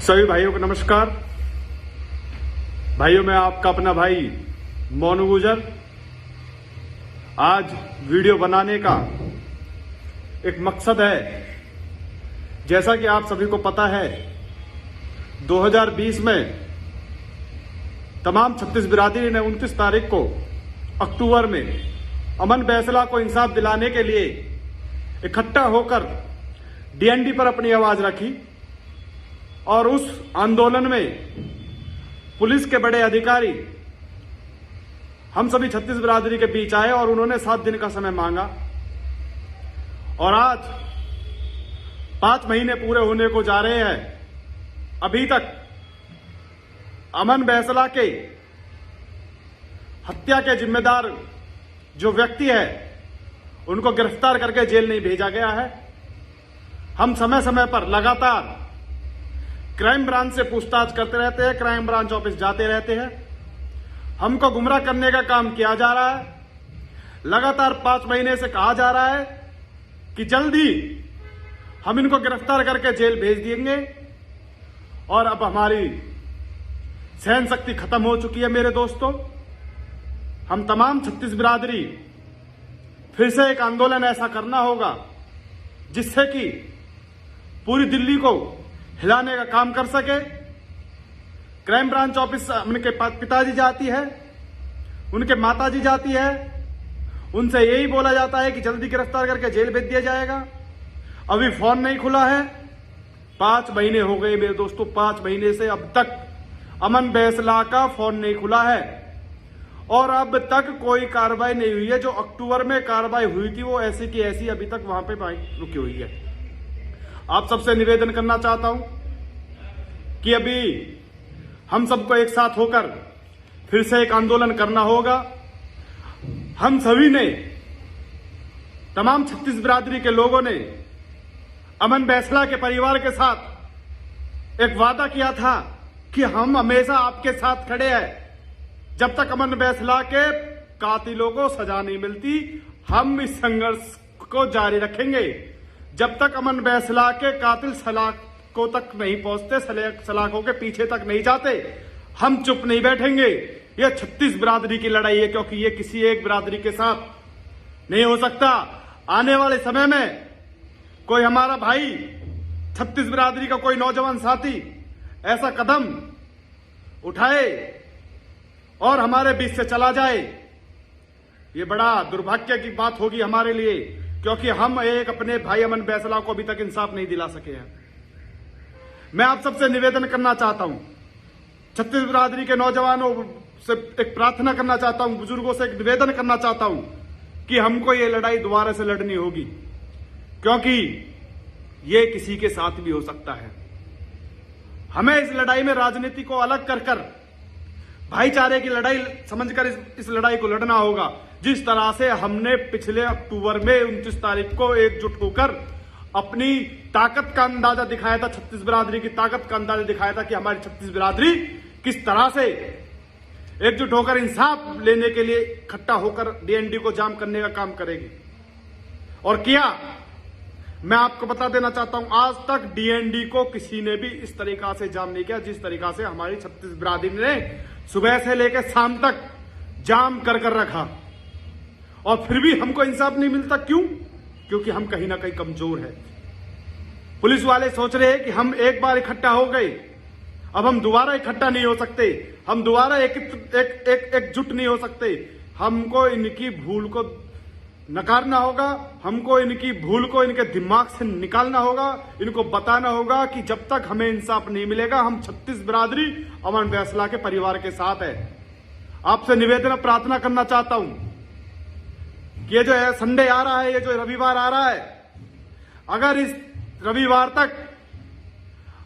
सभी भाइयों को नमस्कार। भाइयों, मैं आपका अपना भाई मोनू गुजर। आज वीडियो बनाने का एक मकसद है, जैसा कि आप सभी को पता है 2020 में तमाम 36 बिरादरी ने 29 तारीख को अक्टूबर में अमन फैसला को इंसाफ दिलाने के लिए इकट्ठा होकर डीएनडी पर अपनी आवाज रखी और उस आंदोलन में पुलिस के बड़े अधिकारी हम सभी 36 बिरादरी के बीच आए और उन्होंने 7 दिन का समय मांगा और आज 5 महीने पूरे होने को जा रहे हैं। अभी तक अमन फैसला के हत्या के जिम्मेदार जो व्यक्ति है उनको गिरफ्तार करके जेल नहीं भेजा गया है। हम समय समय पर लगातार क्राइम ब्रांच से पूछताछ करते रहते हैं, क्राइम ब्रांच ऑफिस जाते रहते हैं। हमको गुमराह करने का काम किया जा रहा है। लगातार 5 महीने से कहा जा रहा है कि जल्दी हम इनको गिरफ्तार करके जेल भेज देंगे और अब हमारी सहन शक्ति खत्म हो चुकी है। मेरे दोस्तों, हम तमाम 36 बिरादरी फिर से एक आंदोलन ऐसा करना होगा जिससे कि पूरी दिल्ली को हिलाने का काम कर सके। क्राइम ब्रांच ऑफिस उनके पिताजी जाती है, उनके माताजी जाती है, उनसे यही बोला जाता है कि जल्दी गिरफ्तार करके जेल भेज दिया जाएगा। अभी फोन नहीं खुला है। 5 महीने हो गए मेरे दोस्तों, 5 महीने से अब तक अमन फैसला का फोन नहीं खुला है और अब तक कोई कार्रवाई नहीं हुई है। जो अक्टूबर में कार्रवाई हुई थी वो ऐसी की ऐसी अभी तक वहां पे रुकी हुई है। आप सबसे निवेदन करना चाहता हूं कि अभी हम सबको एक साथ होकर फिर से एक आंदोलन करना होगा। हम सभी ने, तमाम 36 बिरादरी के लोगों ने अमन फैसला के परिवार के साथ एक वादा किया था कि हम हमेशा आपके साथ खड़े हैं। जब तक अमन फैसला के कातिलों को सजा नहीं मिलती, हम इस संघर्ष को जारी रखेंगे। जब तक अमन फैसला के कातिल सलाखों तक नहीं पहुंचते, सलाखों के पीछे तक नहीं जाते, हम चुप नहीं बैठेंगे। यह 36 बिरादरी की लड़ाई है, क्योंकि यह किसी एक बिरादरी के साथ नहीं हो सकता। आने वाले समय में कोई हमारा भाई 36 बिरादरी का कोई नौजवान साथी ऐसा कदम उठाए और हमारे बीच से चला जाए, ये बड़ा दुर्भाग्य की बात होगी हमारे लिए, क्योंकि हम एक अपने भाई अमन फैसला को अभी तक इंसाफ नहीं दिला सके हैं। मैं आप सबसे निवेदन करना चाहता हूं, 36 बिरादरी के नौजवानों से एक प्रार्थना करना चाहता हूं, बुजुर्गों से एक निवेदन करना चाहता हूं कि हमको ये लड़ाई दोबारा से लड़नी होगी, क्योंकि ये किसी के साथ भी हो सकता है। हमें इस लड़ाई में राजनीति को अलग कर भाईचारे की लड़ाई समझकर इस लड़ाई को लड़ना होगा। जिस तरह से हमने पिछले अक्टूबर में 29 तारीख को एकजुट होकर अपनी ताकत का अंदाजा दिखाया था, 36 बिरादरी की ताकत का अंदाजा दिखाया था कि हमारी 36 बिरादरी किस तरह से एकजुट होकर इंसाफ लेने के लिए इकट्ठा होकर डीएनडी को जाम करने का काम करेगी, और किया। मैं आपको बता देना चाहता हूं, आज तक डीएनडी को किसी ने भी इस तरीका से जाम नहीं किया जिस तरीका से हमारी 36 बिरादरी ने सुबह से लेकर शाम तक जाम कर रखा, और फिर भी हमको इंसाफ नहीं मिलता। क्यों? क्योंकि हम कहीं ना कहीं कमजोर हैं। पुलिस वाले सोच रहे हैं कि हम एक बार इकट्ठा हो गए, अब हम दोबारा इकट्ठा नहीं हो सकते, हम दोबारा एकजुट नहीं हो सकते। हमको इनकी भूल को नकारना होगा, हमको इनकी भूल को इनके दिमाग से निकालना होगा। इनको बताना होगा कि जब तक हमें इंसाफ नहीं मिलेगा, हम 36 बिरादरी अमन फैसला के परिवार के साथ है। आपसे निवेदन प्रार्थना करना चाहता हूं कि ये जो है संडे आ रहा है, ये जो रविवार आ रहा है, अगर इस रविवार तक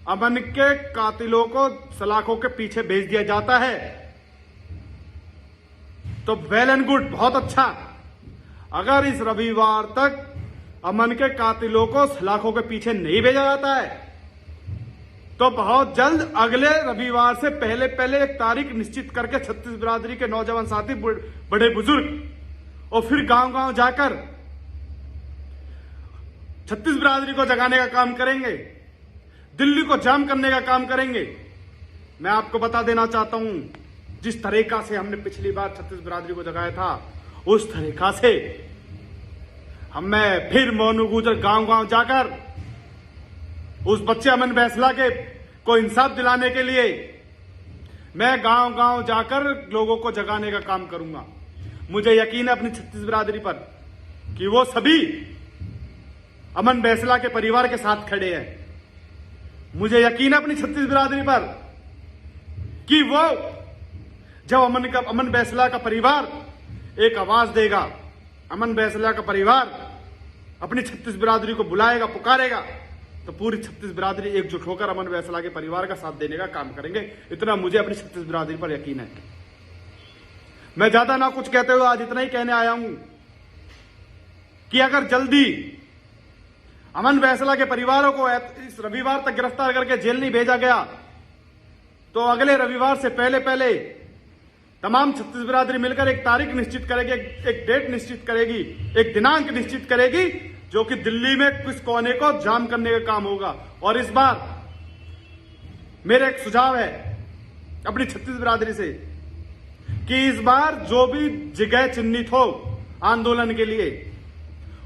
अमन के कातिलों को सलाखों के पीछे भेज दिया जाता है तो वेल एंड गुड, बहुत अच्छा। अगर इस रविवार तक अमन के कातिलों को सलाखों के पीछे नहीं भेजा जाता है तो बहुत जल्द अगले रविवार से पहले एक तारीख निश्चित करके 36 बिरादरी के नौजवान साथी, बड़े बुजुर्ग और फिर गांव जाकर 36 बिरादरी को जगाने का काम करेंगे। दिल्ली को जाम करने का काम करेंगे। मैं आपको बता देना चाहता हूं, जिस तरीका से हमने पिछली बार छत्तीस बिरादरी को जगाया था, उस तरीका से मैं फिर मोनू गुर्जर गांव गांव जाकर उस बच्चे अमन बैसला के को इंसाफ दिलाने के लिए मैं गांव गांव जाकर लोगों को जगाने का काम करूंगा। मुझे यकीन है अपनी छत्तीस बिरादरी पर कि वो सभी अमन बैसला के परिवार के साथ खड़े हैं। मुझे यकीन है अपनी छत्तीस बिरादरी पर कि वो जब अमन बैसला का परिवार एक आवाज देगा, अमन बैसला का परिवार अपनी छत्तीस बिरादरी को बुलाएगा, पुकारेगा, तो पूरी छत्तीस बिरादरी एकजुट होकर अमन बैसला के परिवार का साथ देने का काम करेंगे। इतना मुझे अपनी छत्तीस बिरादरी पर यकीन है। मैं ज्यादा ना कुछ कहते हुए आज इतना ही कहने आया हूं कि अगर जल्दी अमन बैसला के परिवारों को इस रविवार तक गिरफ्तार करके जेल नहीं भेजा गया तो अगले रविवार से पहले तमाम छत्तीस बिरादरी मिलकर एक तारीख निश्चित करेगी, एक डेट निश्चित करेगी, एक दिनांक निश्चित करेगी, जो कि दिल्ली में किस कोने को जाम करने का काम होगा। और इस बार मेरा एक सुझाव है अपनी छत्तीस बिरादरी से कि इस बार जो भी जगह चिन्हित हो आंदोलन के लिए,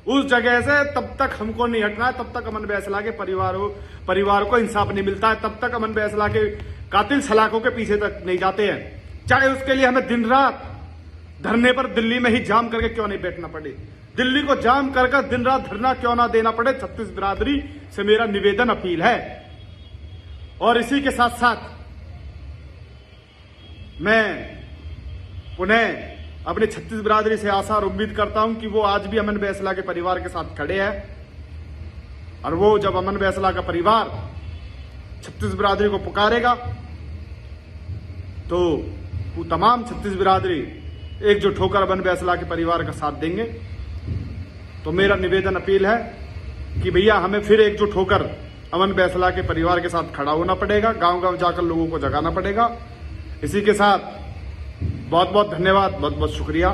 उस जगह से तब तक हमको नहीं हटना है, तब तक अमन बैसला के परिवार को इंसाफ नहीं मिलता है, तब तक अमन बैसला के कातिल सलाखों के पीछे तक नहीं जाते हैं। चाहे उसके लिए हमें दिन रात धरने पर दिल्ली में ही जाम करके क्यों नहीं बैठना पड़े, दिल्ली को जाम कर दिन रात धरना क्यों ना देना पड़े, छत्तीस बिरादरी से मेरा निवेदन अपील है। और इसी के साथ साथ मैं पुनः अपनी छत्तीस बिरादरी से आशा और उम्मीद करता हूं कि वो आज भी अमन बैसला के परिवार के साथ खड़े हैं। और वो जब अमन बैसला का परिवार छत्तीस बिरादरी को पुकारेगा तो वो तमाम छत्तीस बिरादरी एकजुट होकर अमन बैसला के परिवार का साथ देंगे। तो मेरा निवेदन अपील है कि भैया हमें फिर एकजुट होकर अमन बैसला के परिवार के साथ खड़ा होना पड़ेगा, गांव गांव जाकर लोगों को जगाना पड़ेगा। इसी के साथ बहुत बहुत धन्यवाद, बहुत बहुत शुक्रिया।